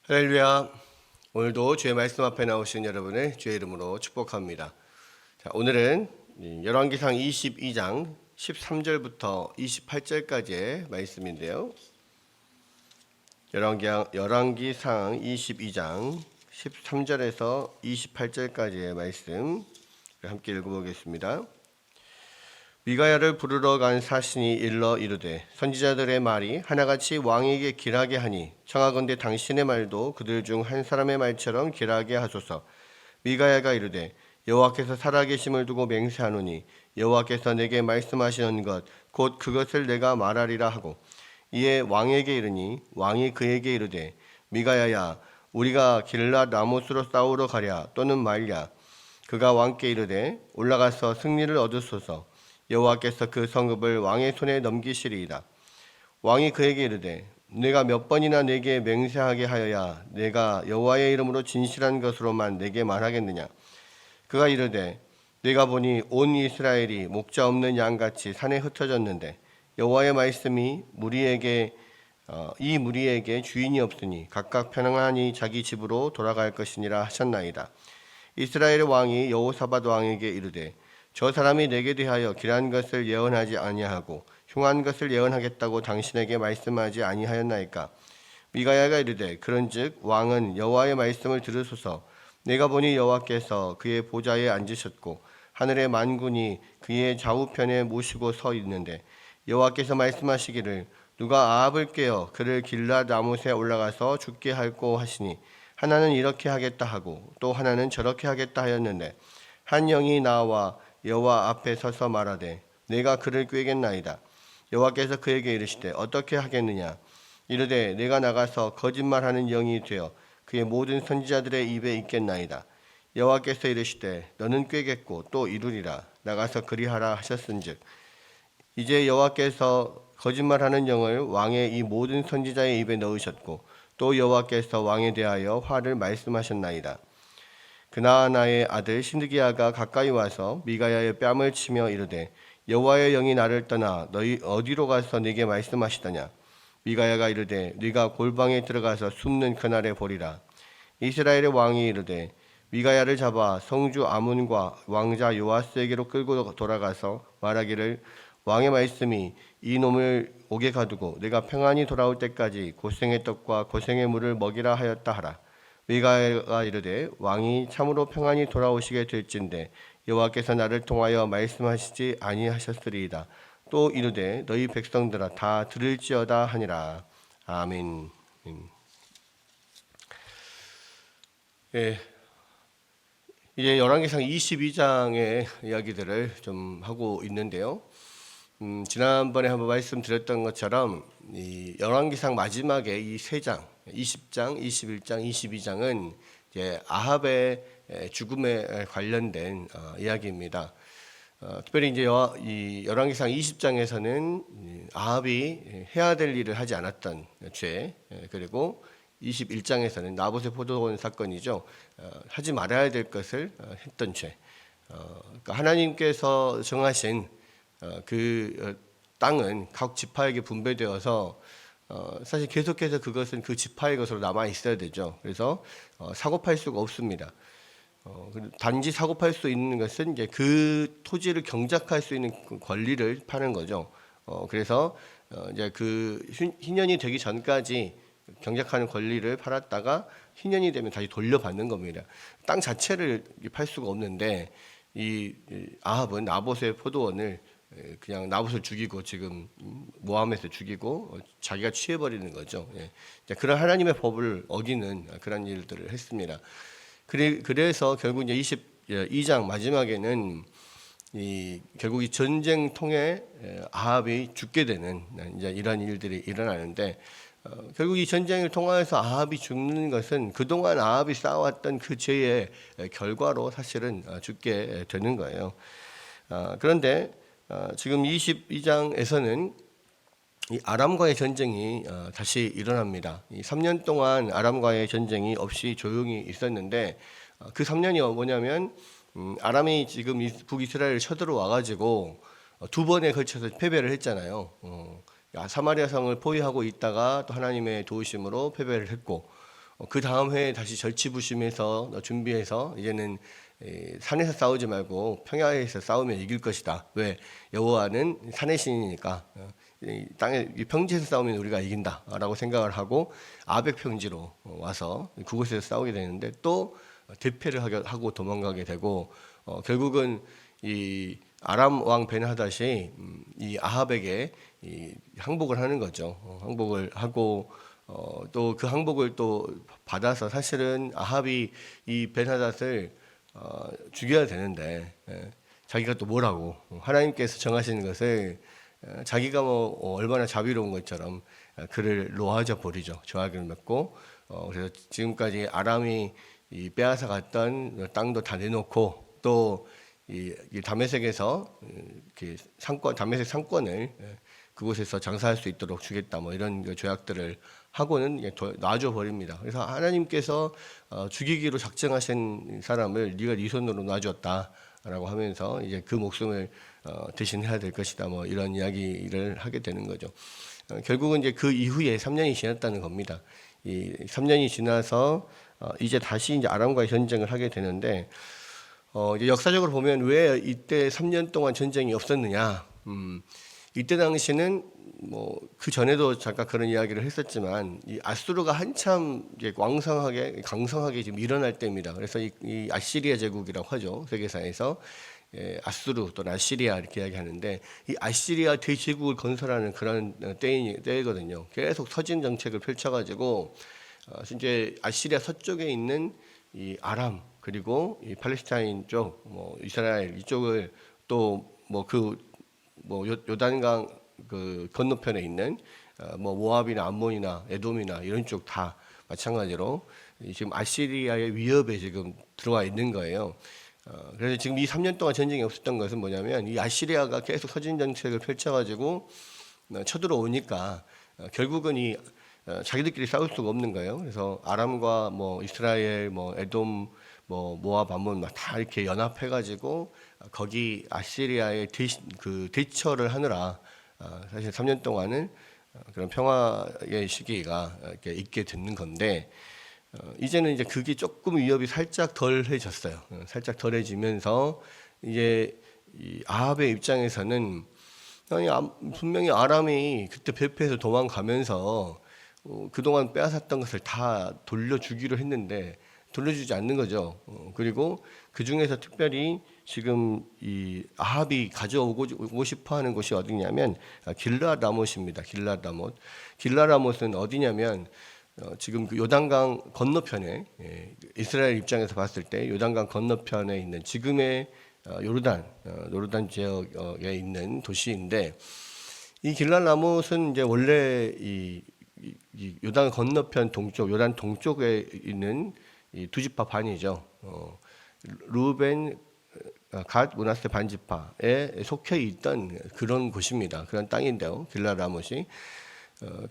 할렐루야. 오늘도 주의 말씀 앞에 나오신 여러분을 주의 이름으로 축복합니다. 자, 오늘은 열왕기상 22장 13절부터 28절까지의 말씀인데요. 열왕기상 22장 13절에서 28절까지의 말씀 함께 읽어보겠습니다. 미가야를 부르러 간 사신이 일러 이르되 선지자들의 말이 하나같이 왕에게 길하게 하니 청하건대 당신의 말도 그들 중 한 사람의 말처럼 길하게 하소서. 미가야가 이르되 여호와께서 살아계심을 두고 맹세하노니 여호와께서 내게 말씀하시는 것 곧 그것을 내가 말하리라 하고 이에 왕에게 이르니 왕이 그에게 이르되 미가야야 우리가 길랏 라못으로 싸우러 가랴 또는 말랴. 그가 왕께 이르되 올라가서 승리를 얻으소서. 여호와께서 그 성읍을 왕의 손에 넘기시리이다. 왕이 그에게 이르되 내가 몇 번이나 내게 맹세하게 하여야 내가 여호와의 이름으로 진실한 것으로만 내게 말하겠느냐. 그가 이르되 내가 보니 온 이스라엘이 목자 없는 양같이 산에 흩어졌는데 여호와의 말씀이 이 무리에게 주인이 없으니 각각 편안히 자기 집으로 돌아갈 것이니라 하셨나이다. 이스라엘의 왕이 여호사밧 왕에게 이르되 저 사람이 내게 대하여 길한 것을 예언하지 아니하고 흉한 것을 예언하겠다고 당신에게 말씀하지 아니하였나이까. 미가야가 이르되 그런즉 왕은 여호와의 말씀을 들으소서. 내가 보니 여호와께서 그의 보좌에 앉으셨고 하늘의 만군이 그의 좌우편에 모시고 서 있는데 여호와께서 말씀하시기를 누가 아합을 깨어 그를 길랏 라못에 올라가서 죽게 할꼬 하시니 하나는 이렇게 하겠다 하고 또 하나는 저렇게 하겠다 하였는데 한 영이 나와 여호와 앞에 서서 말하되 내가 그를 꾀겠나이다. 여호와께서 그에게 이르시되 어떻게 하겠느냐. 이르되 내가 나가서 거짓말하는 영이 되어 그의 모든 선지자들의 입에 있겠나이다. 여호와께서 이르시되 너는 꾀겠고 또 이루리라. 나가서 그리하라 하셨은즉 이제 여호와께서 거짓말하는 영을 왕의 이 모든 선지자의 입에 넣으셨고 또 여호와께서 왕에 대하여 화를 말씀하셨나이다. 그나아나의 아들 신드기야가 가까이 와서 미가야의 뺨을 치며 이르되 여호와의 영이 나를 떠나 너희 어디로 가서 네게 말씀하시더냐. 미가야가 이르되 네가 골방에 들어가서 숨는 그날에 보리라. 이스라엘의 왕이 이르되 미가야를 잡아 성주 아문과 왕자 요아스에게로 끌고 돌아가서 말하기를 왕의 말씀이 이 놈을 옥에 가두고 내가 평안히 돌아올 때까지 고생의 떡과 고생의 물을 먹이라 하였다 하라. 미가야가 이르되 왕이 참으로 평안히 돌아오시게 될진데 여호와께서 나를 통하여 말씀하시지 아니하셨으리이다. 또 이르되 너희 백성들아 다 들을지어다 하니라. 아멘. 예, 이제 열왕기상 22장의 이야기들을 좀 하고 있는데요. 지난번에 한번 말씀드렸던 것처럼 이 열왕기상 마지막에 이 세 장, 20장, 21장, 22장은 이제 아합의 죽음에 관련된 이야기입니다. 특별히 이제 이 열왕기상 20장에서는 아합이 해야 될 일을 하지 않았던 죄, 그리고 21장에서는 나봇의 포도원 사건이죠. 하지 말아야 될 것을 했던 죄. 그러니까 하나님께서 정하신 그 땅은 각 지파에게 분배되어서 사실 계속해서 그것은 그 지파의 것으로 남아 있어야 되죠. 그래서 사고 팔 수가 없습니다. 단지 사고 팔 수 있는 것은 이제 그 토지를 경작할 수 있는 그 권리를 파는 거죠. 그래서 이제 그 희년이 되기 전까지 경작하는 권리를 팔았다가 희년이 되면 다시 돌려받는 겁니다. 땅 자체를 팔 수가 없는데 이 아합은 나봇의 포도원을 그냥 나봇을 죽이고 지금 모함에서 죽이고 자기가 취해버리는 거죠. 그런 하나님의 법을 어기는 그런 일들을 했습니다. 그래서 결국 이제 22장 마지막에는 결국 이 전쟁 통해 아합이 죽게 되는 이제 이런 일들이 일어나는데 결국 이 전쟁을 통해서 아합이 죽는 것은 그동안 아합이 쌓아왔던 그 죄의 결과로 사실은 죽게 되는 거예요. 그런데 지금 22장에서는 이 아람과의 전쟁이 다시 일어납니다. 이 3년 동안 아람과의 전쟁이 없이 조용히 있었는데 그 3년이 뭐냐면 아람이 지금 북이스라엘을 쳐들어와 가지고 두 번에 걸쳐서 패배를 했잖아요. 사마리아 성을 포위하고 있다가 또 하나님의 도우심으로 패배를 했고 그 다음 해에 다시 절치부심해서 준비해서 이제는 산에서 싸우지 말고 평야에서 싸우면 이길 것이다. 왜? 여호와는 산의 신이니까 이 땅에 이 평지에서 싸우면 우리가 이긴다라고 생각을 하고 아벡 평지로 와서 그곳에서 싸우게 되는데 또 대패를 하고 도망가게 되고 결국은 이 아람 왕 벤하닷이 이 아합에게 항복을 하는 거죠. 항복을 하고 또 그 항복을 또 받아서 사실은 아합이 이 벤하닷을 죽여야 되는데 자기가 또 뭐라고 하나님께서 정하시는 것을 자기가 뭐 얼마나 자비로운 것처럼 그를 놓아져 버리죠. 조약을 맺고 그래서 지금까지 아람이 이 빼앗아 갔던 땅도 다 내놓고 또 이 다메섹에서 이렇게 상권 다메섹 상권을 그곳에서 장사할 수 있도록 주겠다 뭐 이런 조약들을 하고는 놔줘 버립니다. 그래서 하나님께서 죽이기로 작정하신 사람을 네가 네 손으로 놔주었다라고 하면서 이제 그 목숨을 대신해야 될 것이다 뭐 이런 이야기를 하게 되는 거죠. 결국은 이제 그 이후에 3년이 지났다는 겁니다. 이 3년이 지나서 이제 다시 이제 아람과의 전쟁을 하게 되는데 이제 역사적으로 보면 왜 이때 3년 동안 전쟁이 없었느냐? 이때 당시는 뭐 그 전에도 잠깐 그런 이야기를 했었지만 이 아수르가 한참 이제 왕성하게 강성하게 지금 일어날 때입니다. 그래서 이 아시리아 제국이라고 하죠. 세계사에서 아수르 또는 아시리아 이렇게 이야기하는데 이 아시리아 대제국을 건설하는 그런 때이거든요. 계속 서진 정책을 펼쳐가지고 이제 아시리아 서쪽에 있는 이 아람 그리고 이 팔레스타인 쪽, 뭐 이스라엘 이쪽을 또 뭐 요단강 그 건너편에 있는 뭐 모압이나 암몬이나 에돔이나 이런 쪽 다 마찬가지로 지금 아시리아의 위협에 지금 들어와 있는 거예요. 그래서 지금 이 3년 동안 전쟁이 없었던 것은 뭐냐면 이 아시리아가 계속 서진 정책을 펼쳐가지고 쳐들어오니까 결국은 이 자기들끼리 싸울 수가 없는 거예요. 그래서 아람과 뭐 이스라엘, 뭐 에돔, 뭐 모압, 암몬 다 이렇게 연합해가지고 거기 아시리아의 대처를 하느라 사실 3년 동안은 그런 평화의 시기가 이렇게 있게 되는 건데 이제는 이제 그게 조금 위협이 살짝 덜해졌어요. 살짝 덜해지면서 이제 이 아합의 입장에서는 분명히 아람이 그때 배패해서 도망가면서 그동안 빼앗았던 것을 다 돌려주기로 했는데 돌려주지 않는 거죠. 그리고 그 중에서 특별히 지금 이 아합이 가져오고 싶어하는 곳이 어디냐면 길르앗라못입니다. 길르앗라못. 길르앗라못은 어디냐면 지금 그 요단강 건너편에 이스라엘 입장에서 봤을 때 요단강 건너편에 있는 지금의 요르단 지역에 있는 도시인데 이 길르앗라못은 이제 원래 이 요단 건너편 동쪽 요단 동쪽에 있는 이 두 지파 반이죠. 루벤, 갓, 므낫세 반지파에 속해 있던 그런 곳입니다. 그런 땅인데요. 길르앗라못이.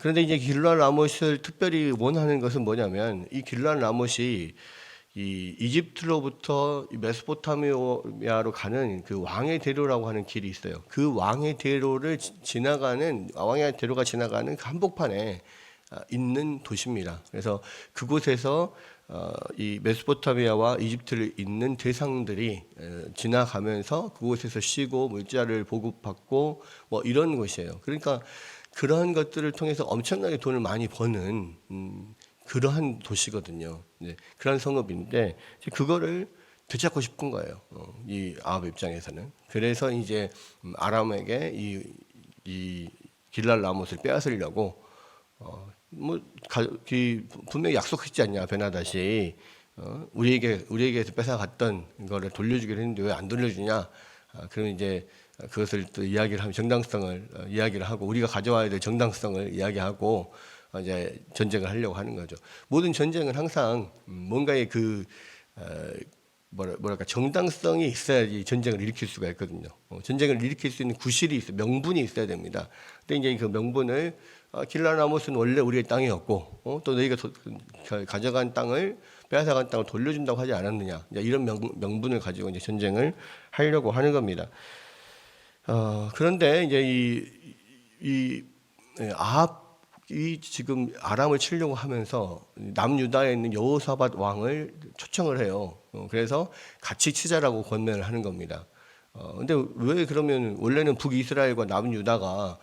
그런데 이제 길르앗라못을 특별히 원하는 것은 뭐냐면 이 길르앗라못이 이 이집트로부터 메소포타미아로 가는 그 왕의 대로라고 하는 길이 있어요. 그 왕의 대로가 지나가는 그 한복판에 있는 도시입니다. 그래서 그곳에서 이 메소포타미아와 이집트를 잇는 대상들이 지나가면서 그곳에서 쉬고 물자를 보급받고 뭐 이런 곳이에요. 그러니까 그러한 것들을 통해서 엄청나게 돈을 많이 버는 그러한 도시거든요. 네, 그런 성읍인데 그거를 되찾고 싶은 거예요. 이 아합 입장에서는. 그래서 이제 아람에게 이 길랄라못을 빼앗으려고 분명히 약속했지 않냐 베나닷이 우리에게서 뺏어갔던 거를 돌려주기로 했는데 왜 안 돌려주냐? 그러면 이제 그것을 또 이야기를 하면 정당성을 이야기를 하고 우리가 가져와야 될 정당성을 이야기하고 이제 전쟁을 하려고 하는 거죠. 모든 전쟁은 항상 뭔가의 뭐랄까 정당성이 있어야지 전쟁을 일으킬 수가 있거든요. 전쟁을 일으킬 수 있는 구실이 있어, 명분이 있어야 됩니다. 근데 이제 그 명분을 길르앗라못은 원래 우리의 땅이었고 또 너희가 가져간 땅을 빼앗아간 땅을 돌려준다고 하지 않았느냐 이런 명분을 가지고 이제 전쟁을 하려고 하는 겁니다. 그런데 이제 이 아합 이 지금 아람을 치려고 하면서 남유다에 있는 여호사밧 왕을 초청을 해요. 그래서 같이 치자라고 권면을 하는 겁니다. 근데 왜 그러면 원래는 북이스라엘과 남유다가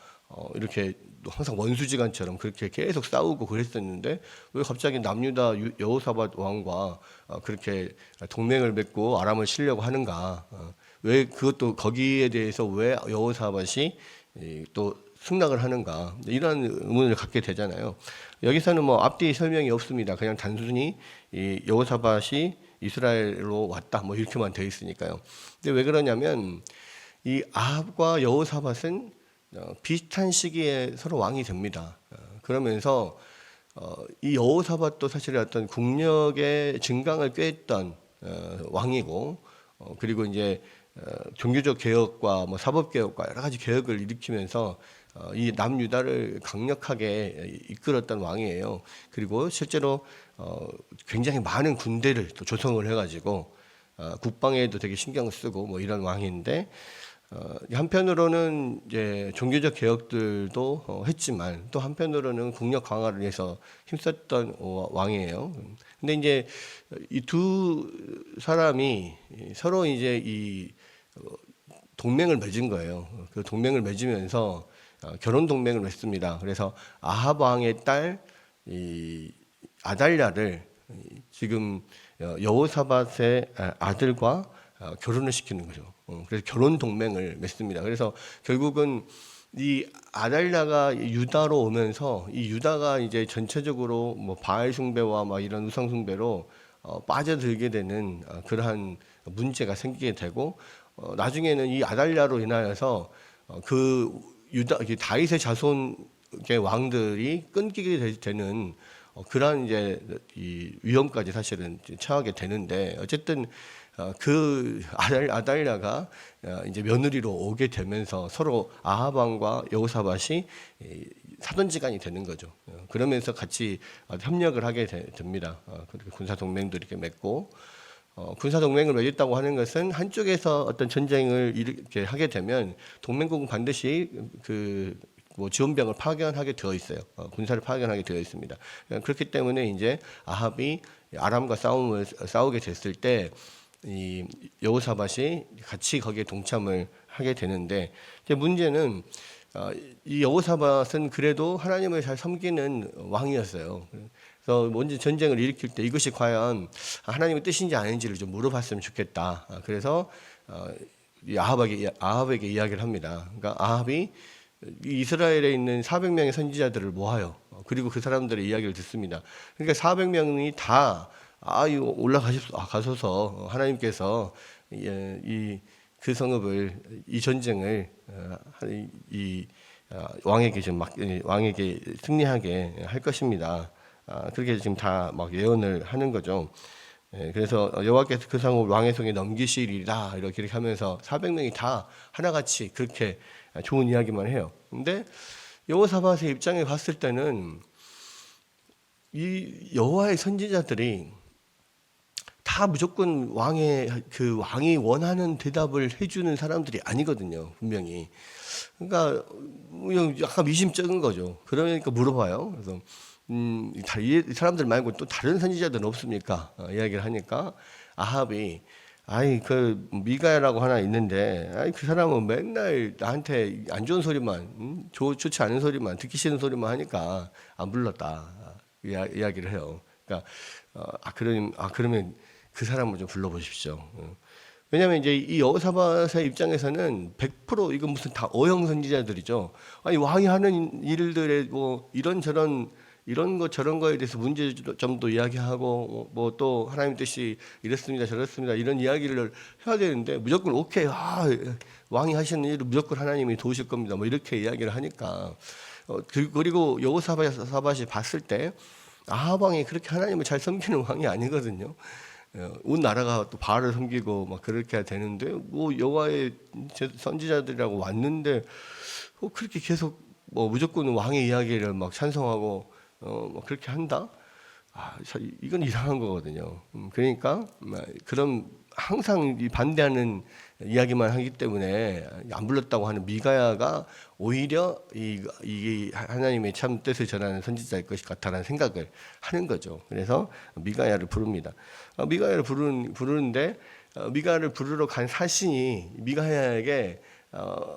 이렇게 항상 원수지간처럼 그렇게 계속 싸우고 그랬었는데 왜 갑자기 남유다 여호사밧 왕과 그렇게 동맹을 맺고 아람을 치려고 하는가? 왜 그것도 거기에 대해서 왜 여호사밧이 또 승낙을 하는가? 이런 의문을 갖게 되잖아요. 여기서는 뭐 앞뒤 설명이 없습니다. 그냥 단순히 이 여호사밧이 이스라엘로 왔다 뭐 이렇게만 되어 있으니까요. 근데 왜 그러냐면 이 아합과 여호사밧은 비슷한 시기에 서로 왕이 됩니다. 그러면서 이 여호사밧도 사실 어떤 국력의 증강을 꾀했던 왕이고, 그리고 이제 종교적 개혁과 뭐 사법 개혁과 여러 가지 개혁을 일으키면서 이 남유다를 강력하게 이끌었던 왕이에요. 그리고 실제로 굉장히 많은 군대를 또 조성을 해가지고 국방에도 되게 신경을 쓰고 뭐 이런 왕인데, 한편으로는 이제 종교적 개혁들도 했지만 또 한편으로는 국력 강화를 위해서 힘썼던 왕이에요. 근데 이제 이 두 사람이 서로 이제 이 동맹을 맺은 거예요. 그 동맹을 맺으면서 결혼 동맹을 맺습니다. 그래서 아합 왕의 딸 이 아달랴를 지금 여호사밧의 아들과 결혼을 시키는 거죠. 그래서 결혼 동맹을 맺습니다. 그래서 결국은 이 아달랴가 유다로 오면서 이 유다가 이제 전체적으로 뭐 바알 숭배와 막 이런 우상 숭배로 빠져들게 되는 그러한 문제가 생기게 되고, 나중에는 이 아달랴로 인하여서 그 유다 다윗의 자손의 왕들이 끊기게 되는 그러한 이제 이 위험까지 사실은 처하게 되는데, 어쨌든 그 아달랴가 이제 며느리로 오게 되면서 서로 아합 왕과 여호사밧이 사돈지간이 되는 거죠. 그러면서 같이 협력을 하게 됩니다. 그렇게 군사 동맹도 이렇게 맺고, 군사 동맹을 맺었다고 하는 것은 한쪽에서 어떤 전쟁을 이렇게 하게 되면 동맹국은 반드시 그 뭐 지원병을 파견하게 되어 있어요. 군사를 파견하게 되어 있습니다. 그렇기 때문에 이제 아합이 아람과 싸우게 됐을 때 이 여호사밧이 같이 거기에 동참을 하게 되는데, 이제 문제는 이 여호사밧은 그래도 하나님을 잘 섬기는 왕이었어요. 그래서 먼저 전쟁을 일으킬 때 이것이 과연 하나님의 뜻인지 아닌지를 좀 물어봤으면 좋겠다. 그래서 아합에게 이야기를 합니다. 그러니까 아합이 이스라엘에 있는 400명의 선지자들을 모아요. 그리고 그 사람들의 이야기를 듣습니다. 그러니까 400명이 다 이거 가소서 하나님께서 그 성읍을 이 전쟁을 이 왕에게 좀 왕에게 승리하게 할 것입니다. 그렇게 지금 다 막 예언을 하는 거죠. 그래서 여호와께서 그 성읍을 왕의 손에 넘기시리라 이렇게 하면서 400명이 다 하나같이 그렇게 좋은 이야기만 해요. 근데 여호사밧의 입장에 봤을 때는 이 여호와의 선지자들이 다 무조건 왕이 원하는 대답을 해주는 사람들이 아니거든요, 분명히. 그러니까 약간 미심쩍은 거죠. 그러니까 물어봐요. 그래서 이 사람들 말고 또 다른 선지자들은 없습니까? 이야기를 하니까 아합이 그 미가야라고 하나 있는데 그 사람은 맨날 나한테 안 좋은 소리만 좋지 않은 소리만 듣기 싫은 소리만 하니까 안 불렀다 이야기를 해요. 그러니까 그러면 그 사람을 좀 불러보십시오. 왜냐하면 이제 이 여호사밧의 입장에서는 100% 이건 무슨 다 어형 선지자들이죠. 왕이 하는 일들에 뭐 이런저런 이런 거 저런 거에 대해서 문제점도 이야기하고 뭐 또 하나님 뜻이 이렇습니다 저렇습니다 이런 이야기를 해야 되는데 무조건 오케이 왕이 하시는 일을 무조건 하나님이 도우실 겁니다 뭐 이렇게 이야기를 하니까 그리고 여호사밧이 봤을 때 아합 왕이 그렇게 하나님을 잘 섬기는 왕이 아니거든요. 온 나라가 또 바알을 섬기고 막 그렇게 해야 되는데 뭐 여호와의 선지자들이라고 왔는데 그렇게 계속 뭐 무조건 왕의 이야기를 막 찬송하고 뭐 그렇게 한다? 이건 이상한 거거든요. 그러니까 그런 항상 반대하는 이야기만 하기 때문에 안 불렀다고 하는 미가야가 오히려 이 하나님의 참 뜻을 전하는 선지자일 것 같다라는 생각을 하는 거죠. 그래서 미가야를 부릅니다. 미가야를 부르는데 미가야를 부르러 간 사신이 미가야에게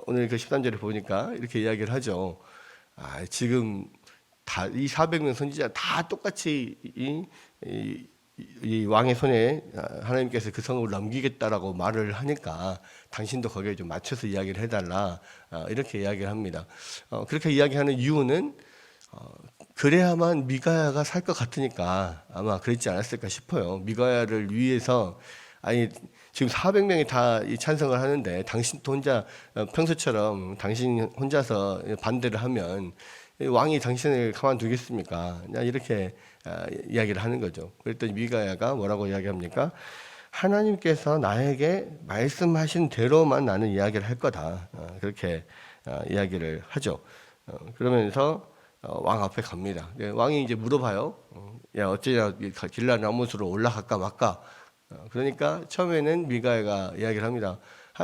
오늘 그 13절에 보니까 이렇게 이야기를 하죠. 지금 다 이 400명 선지자 다 똑같이 이 왕의 손에 하나님께서 그 성읍을 넘기겠다라고 말을 하니까 당신도 거기에 좀 맞춰서 이야기를 해달라, 이렇게 이야기를 합니다. 그렇게 이야기하는 이유는 그래야만 미가야가 살 것 같으니까 아마 그랬지 않았을까 싶어요. 미가야를 위해서 지금 400명이 다 이 찬성을 하는데 당신도 혼자 평소처럼 당신 혼자서 반대를 하면 왕이 당신을 가만두겠습니까? 이렇게 이야기를 하는 거죠. 그랬더니 미가야가 뭐라고 이야기합니까? 하나님께서 나에게 말씀하신 대로만 나는 이야기를 할 거다. 그렇게 이야기를 하죠. 그러면서 왕 앞에 갑니다. 왕이 이제 물어봐요. 야, 어쩌냐, 길라 나못으로 올라갈까 말까? 그러니까 처음에는 미가야가 이야기를 합니다.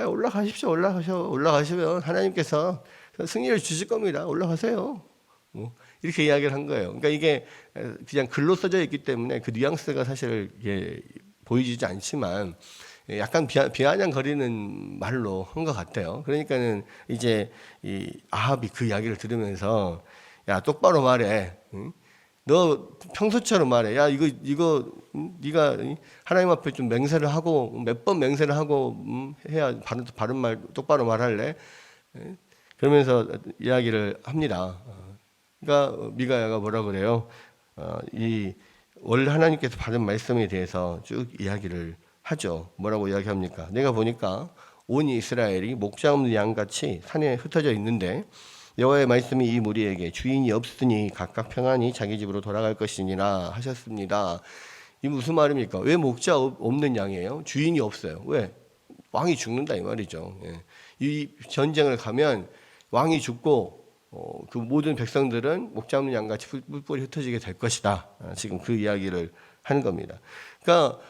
올라가십시오. 올라가시면 하나님께서 승리를 주실 겁니다. 올라가세요. 이렇게 이야기를 한 거예요. 그러니까 이게 그냥 글로 써져 있기 때문에 그 뉘앙스가 사실 보이지 않지만 약간 비아냥거리는 말로 한 것 같아요. 그러니까는 이제 이 아합이 그 이야기를 들으면서 야, 똑바로 말해. 너 평소처럼 말해. 야, 이거 네가 하나님 앞에 좀 맹세를 하고 몇 번 맹세를 하고 해야 바른 말 똑바로 말할래? 그러면서 이야기를 합니다. 그러니까 미가야가 뭐라 그래요? 원래 하나님께서 받은 말씀에 대해서 쭉 이야기를 하죠. 뭐라고 이야기합니까? 내가 보니까 온 이스라엘이 목자 없는 양같이 산에 흩어져 있는데 여호와의 말씀이 이 무리에게 주인이 없으니 각각 평안히 자기 집으로 돌아갈 것이니라 하셨습니다. 이 무슨 말입니까? 왜 목자 없는 양이에요? 주인이 없어요. 왜? 왕이 죽는다 이 말이죠. 이 전쟁을 가면 왕이 죽고 그 모든 백성들은 목자 없는 양같이 뿔뿔이 흩어지게 될 것이다. 지금 그 이야기를 하는 겁니다. 그러니까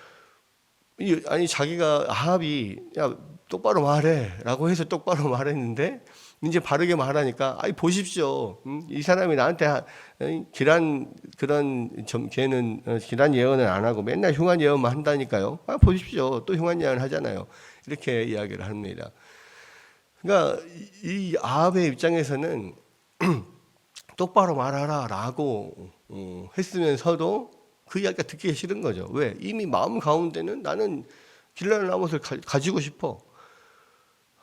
자기가 아합이 야 똑바로 말해라고 해서 똑바로 말했는데 이제 바르게 말하니까 보십시오. 이 사람이 나한테 걔는 기란 예언을 안 하고 맨날 흉한 예언만 한다니까요. 보십시오. 또 흉한 예언을 하잖아요. 이렇게 이야기를 합니다. 그러니까 이 아합의 입장에서는 똑바로 말하라라고 했으면서도 그 이야기가 듣기 싫은 거죠. 왜? 이미 마음 가운데는 나는 길랄 나봇을 가지고 싶어.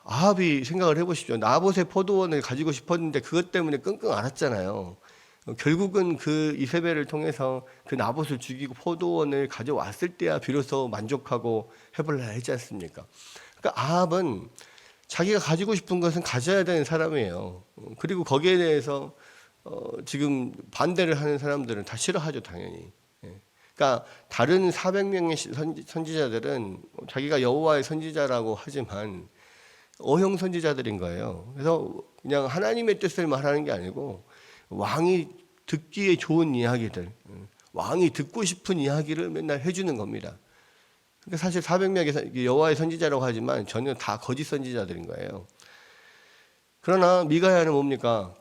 아합이 생각을 해보십시오. 나봇의 포도원을 가지고 싶었는데 그것 때문에 끙끙 앓았잖아요. 결국은 그 이세벨을 통해서 그 나봇을 죽이고 포도원을 가져왔을 때야 비로소 만족하고 해볼라 했지 않습니까? 그러니까 아합은 자기가 가지고 싶은 것은 가져야 되는 사람이에요. 그리고 거기에 대해서 지금 반대를 하는 사람들은 다 싫어하죠, 당연히. 그러니까 다른 400명의 선지자들은 자기가 여호와의 선지자라고 하지만 어형 선지자들인 거예요. 그래서 그냥 하나님의 뜻을 말하는 게 아니고 왕이 듣기에 좋은 이야기들, 왕이 듣고 싶은 이야기를 맨날 해주는 겁니다. 그러니까 사실 400명의 여호와의 선지자라고 하지만 전혀 다 거짓 선지자들인 거예요. 그러나 미가야는 뭡니까?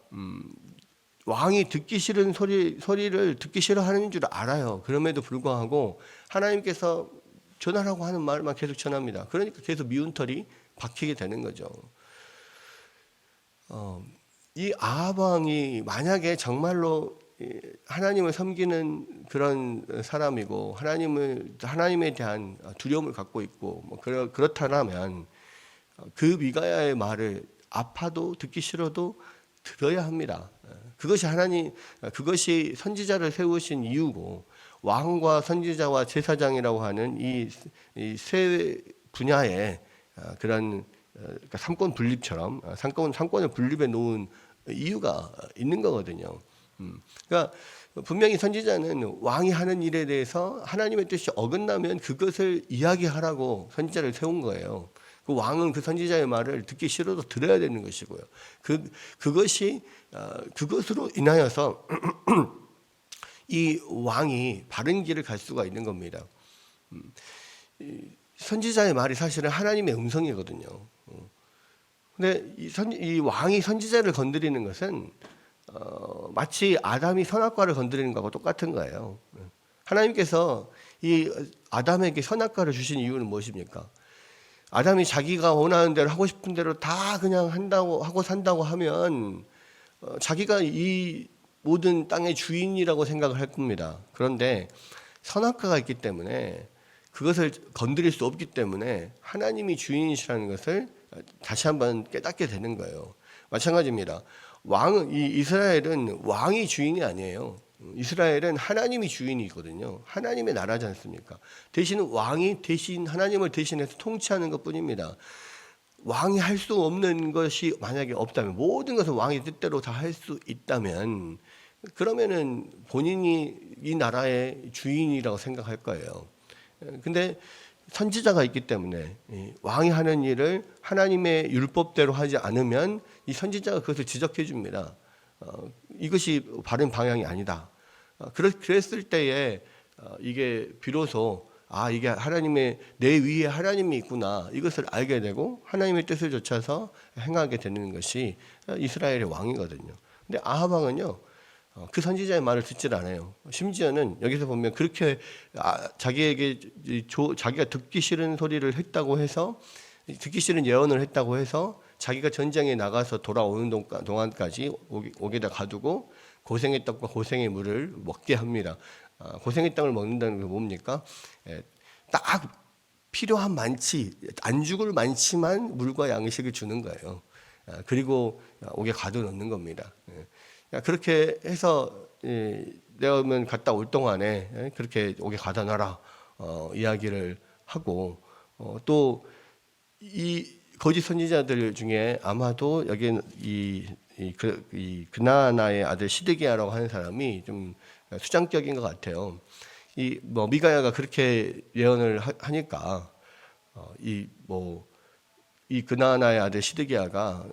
왕이 듣기 싫은 소리를 듣기 싫어하는 줄 알아요. 그럼에도 불구하고 하나님께서 전하라고 하는 말만 계속 전합니다. 그러니까 계속 미운 털이 박히게 되는 거죠. 이 아합 왕이 만약에 정말로 하나님을 섬기는 그런 사람이고 하나님에 대한 두려움을 갖고 있고 그렇다면 그 미가야의 말을 아파도 듣기 싫어도 들어야 합니다. 그것이 선지자를 세우신 이유고 왕과 선지자와 제사장이라고 하는 이 세 분야의 그런 그러니까 삼권 분립처럼 삼권을 분립해 놓은 이유가 있는 거거든요. 그러니까 분명히 선지자는 왕이 하는 일에 대해서 하나님의 뜻이 어긋나면 그것을 이야기하라고 선지자를 세운 거예요. 그 왕은 그 선지자의 말을 듣기 싫어도 들어야 되는 것이고요. 그것으로 인하여서 이 왕이 바른 길을 갈 수가 있는 겁니다. 선지자의 말이 사실은 하나님의 음성이거든요. 근데 이 왕이 선지자를 건드리는 것은 마치 아담이 선악과를 건드리는 것과 똑같은 거예요. 하나님께서 이 아담에게 선악과를 주신 이유는 무엇입니까? 아담이 자기가 원하는 대로 하고 싶은 대로 다 그냥 한다고 하고 산다고 하면 자기가 이 모든 땅의 주인이라고 생각을 할 겁니다. 그런데 선악과가 있기 때문에 그것을 건드릴 수 없기 때문에 하나님이 주인이시라는 것을 다시 한번 깨닫게 되는 거예요. 마찬가지입니다. 이 이스라엘은 왕이 주인이 아니에요. 이스라엘은 하나님이 주인이거든요. 하나님의 나라지 않습니까? 대신 왕이 대신 하나님을 대신해서 통치하는 것뿐입니다. 왕이 할 수 없는 것이 만약에 없다면, 모든 것을 왕이 뜻대로 다 할 수 있다면, 그러면은 본인이 이 나라의 주인이라고 생각할 거예요. 근데 선지자가 있기 때문에 왕이 하는 일을 하나님의 율법대로 하지 않으면 이 선지자가 그것을 지적해 줍니다. 이것이 바른 방향이 아니다. 그랬을 때에 이게 비로소 이게 하나님의 내 위에 하나님이 있구나, 이것을 알게 되고 하나님의 뜻을 좇아서 행하게 되는 것이 이스라엘의 왕이거든요. 근데 아합 왕은요, 그 선지자의 말을 듣질 않아요. 심지어는 여기서 보면 그렇게 자기에게 자기가 듣기 싫은 소리를 했다고 해서, 듣기 싫은 예언을 했다고 해서 자기가 전쟁에 나가서 돌아오는 동안까지 옥에다 가두고 고생의 떡과 고생의 물을 먹게 합니다. 고생의 떡을 먹는다는 게 뭡니까? 딱 필요한 만치, 안 죽을 만치만 물과 양식을 주는 거예요. 그리고 옥에 가둬놓는 겁니다. 그렇게 해서 내가 오면 갔다 올 동안에 그렇게 옥에 가다 놔라 이야기를 하고, 또 이 거짓 선지자들 중에 아마도 여기는 이 그나나의 아들 시드기야라고 하는 사람이 좀 수장격인 것 같아요. 미가야가 그렇게 예언을 하니까 이 그나나의 아들 시드기야가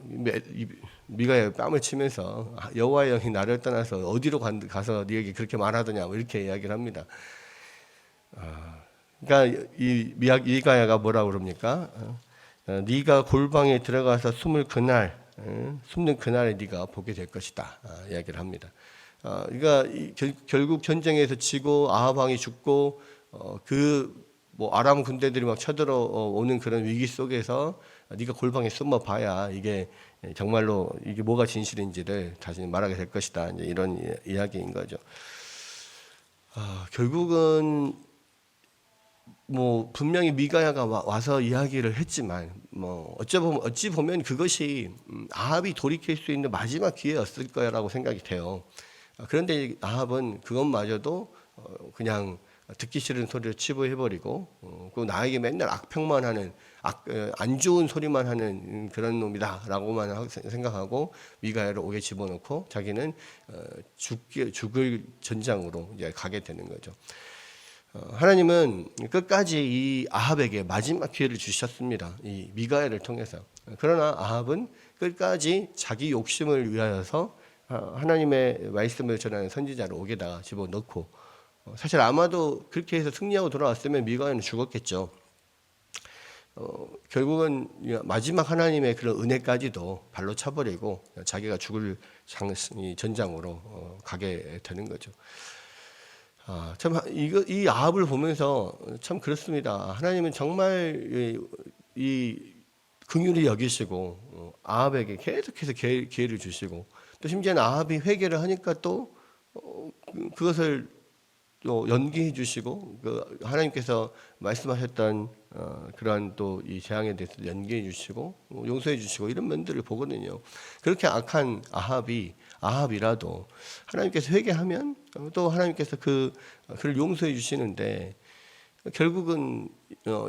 미가야의 뺨을 치면서 여호와의 영이 나를 떠나서 어디로 가서 네게 그렇게 말하더냐, 이렇게 이야기를 합니다. 그러니까 이 미가야가 뭐라고 그럽니까? 네가 골방에 들어가서 숨는 그날에 네가 보게 될 것이다, 이야기를 합니다. 그러니까 결국 전쟁에서 지고 아합 왕이 죽고 아람 군대들이 막 쳐들어오는 그런 위기 속에서 네가 골방에 숨어 봐야 이게 정말로 이게 뭐가 진실인지를 다시 말하게 될 것이다, 이제 이런 이야기인 거죠. 결국은 분명히 미가야가 와서 이야기를 했지만 어찌 보면 그것이 아합이 돌이킬 수 있는 마지막 기회였을 거라고 생각이 돼요. 그런데 아합은 그것마저도 그냥 듣기 싫은 소리를 치부해버리고, 그 나에게 맨날 악평만 하는 안 좋은 소리만 하는 그런 놈이다라고만 생각하고 미가야를 옥에 집어넣고 자기는 죽을 전장으로 이제 가게 되는 거죠. 하나님은 끝까지 이 아합에게 마지막 기회를 주셨습니다, 이 미가야를 통해서. 그러나 아합은 끝까지 자기 욕심을 위하여서 하나님의 말씀을 전하는 선지자를 옥에다가 집어넣고, 사실 아마도 그렇게 해서 승리하고 돌아왔으면 미가야는 죽었겠죠. 결국은 마지막 하나님의 그런 은혜까지도 발로 차버리고 자기가 죽을 전장으로 가게 되는 거죠. 참 이 아합을 보면서 참 그렇습니다. 하나님은 정말 이 긍휼히 여기시고 아합에게 계속해서 기회를 주시고, 또 심지어는 아합이 회개를 하니까 또 그것을 또 연기해 주시고, 하나님께서 말씀하셨던 그러한 또 이 재앙에 대해서 연기해 주시고 용서해 주시고, 이런 면들을 보거든요. 그렇게 악한 아합이라도 하나님께서 회개하면 또 하나님께서 그를 용서해 주시는데, 결국은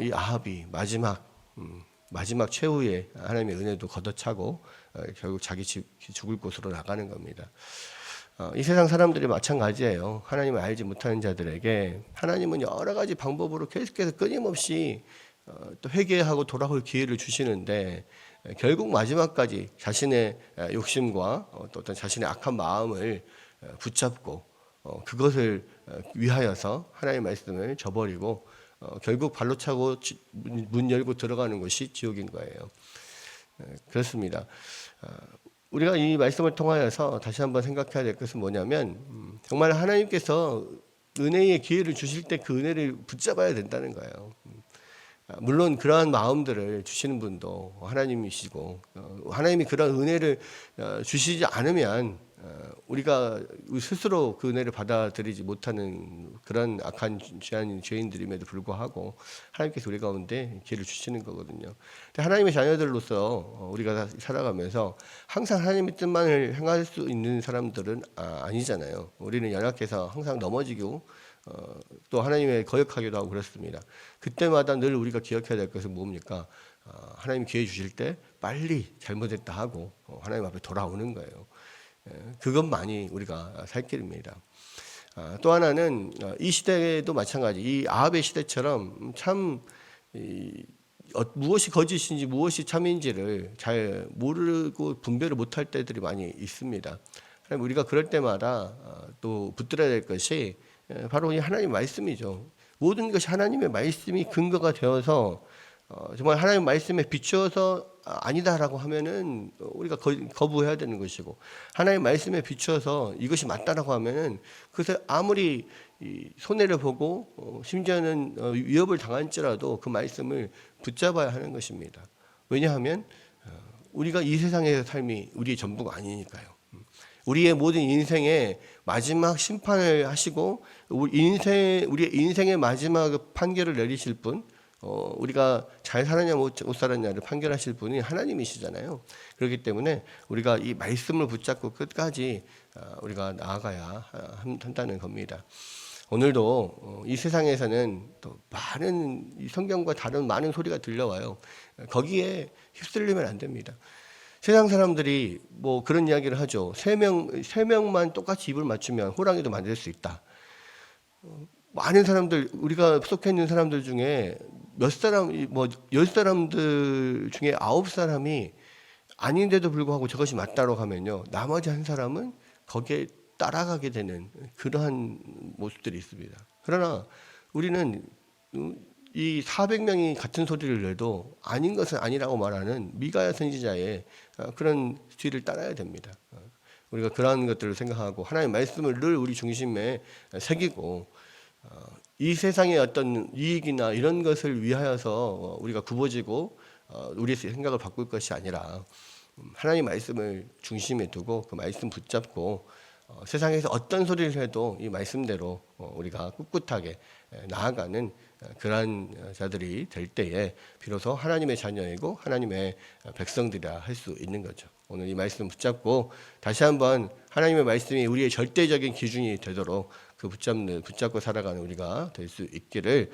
이 아합이 마지막 최후의 하나님의 은혜도 걷어차고 결국 자기 죽을 곳으로 나가는 겁니다. 이 세상 사람들이 마찬가지예요. 하나님을 알지 못하는 자들에게 하나님은 여러 가지 방법으로 계속해서 끊임없이 또 회개하고 돌아올 기회를 주시는데, 결국 마지막까지 자신의 욕심과 또 어떤 자신의 악한 마음을 붙잡고 그것을 위하여서 하나님의 말씀을 저버리고 결국 발로 차고 문 열고 들어가는 것이 지옥인 거예요. 그렇습니다. 우리가 이 말씀을 통하여서 다시 한번 생각해야 될 것은 뭐냐면 정말 하나님께서 은혜의 기회를 주실 때 그 은혜를 붙잡아야 된다는 거예요. 물론 그러한 마음들을 주시는 분도 하나님이시고 하나님이 그런 은혜를 주시지 않으면 우리가 스스로 그 은혜를 받아들이지 못하는 그런 악한 죄한 죄인들임에도 불구하고 하나님께서 우리 가운데 기회를 주시는 거거든요. 근데 하나님의 자녀들로서 우리가 살아가면서 항상 하나님의 뜻만을 행할 수 있는 사람들은 아니잖아요. 우리는 연약해서 항상 넘어지고 또 하나님의 거역하기도 하고 그렇습니다. 그때마다 늘 우리가 기억해야 될 것은 뭡니까? 하나님 기회 주실 때 빨리 잘못했다 하고 하나님 앞에 돌아오는 거예요. 그것만이 우리가 살 길입니다. 또 하나는 이 시대도 마찬가지. 이 아합의 시대처럼 참 무엇이 거짓인지 무엇이 참인지를 잘 모르고 분별을 못할 때들이 많이 있습니다. 우리가 그럴 때마다 또 붙들어야 될 것이 바로 이 하나님 말씀이죠. 모든 것이 하나님의 말씀이 근거가 되어서 정말 하나님 말씀에 비추어서 아니다라고 하면은 우리가 거부해야 되는 것이고, 하나님 말씀에 비추어서 이것이 맞다라고 하면은 그것을 아무리 손해를 보고 심지어는 위협을 당할지라도 그 말씀을 붙잡아야 하는 것입니다. 왜냐하면 우리가 이 세상의 삶이 우리의 전부가 아니니까요. 우리의 모든 인생의 마지막 심판을 하시고 우리의 인생의 마지막 판결을 내리실 분, 우리가 잘 살았냐 못 살았냐를 판결하실 분이 하나님이시잖아요. 그렇기 때문에 우리가 이 말씀을 붙잡고 끝까지 우리가 나아가야 한다는 겁니다. 오늘도 이 세상에서는 또 많은 성경과 다른 많은 소리가 들려와요. 거기에 휩쓸리면 안 됩니다. 세상 사람들이 뭐 그런 이야기를 하죠. 세 명만 똑같이 입을 맞추면 호랑이도 만들 수 있다. 많은 사람들, 우리가 속해 있는 사람들 중에 몇 사람, 뭐 10사람들 중에 9사람이 아닌데도 불구하고 저것이 맞다고 하면요, 나머지 한 사람은 거기에 따라가게 되는 그러한 모습들이 있습니다. 그러나 우리는 이 400명이 같은 소리를 내도 아닌 것은 아니라고 말하는 미가야 선지자의 그런 뒤를 따라야 됩니다. 우리가 그러한 것들을 생각하고 하나님의 말씀을 늘 우리 중심에 새기고 이 세상의 어떤 이익이나 이런 것을 위하여서 우리가 굽어지고 우리의 생각을 바꿀 것이 아니라 하나님의 말씀을 중심에 두고 그 말씀 붙잡고 세상에서 어떤 소리를 해도 이 말씀대로 우리가 꿋꿋하게 나아가는 그러한 자들이 될 때에 비로소 하나님의 자녀이고 하나님의 백성들이라 할 수 있는 거죠. 오늘 이 말씀 붙잡고 다시 한번 하나님의 말씀이 우리의 절대적인 기준이 되도록 그 붙잡고 살아가는 우리가 될 수 있기를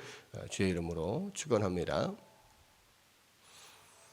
주의 이름으로 축원합니다.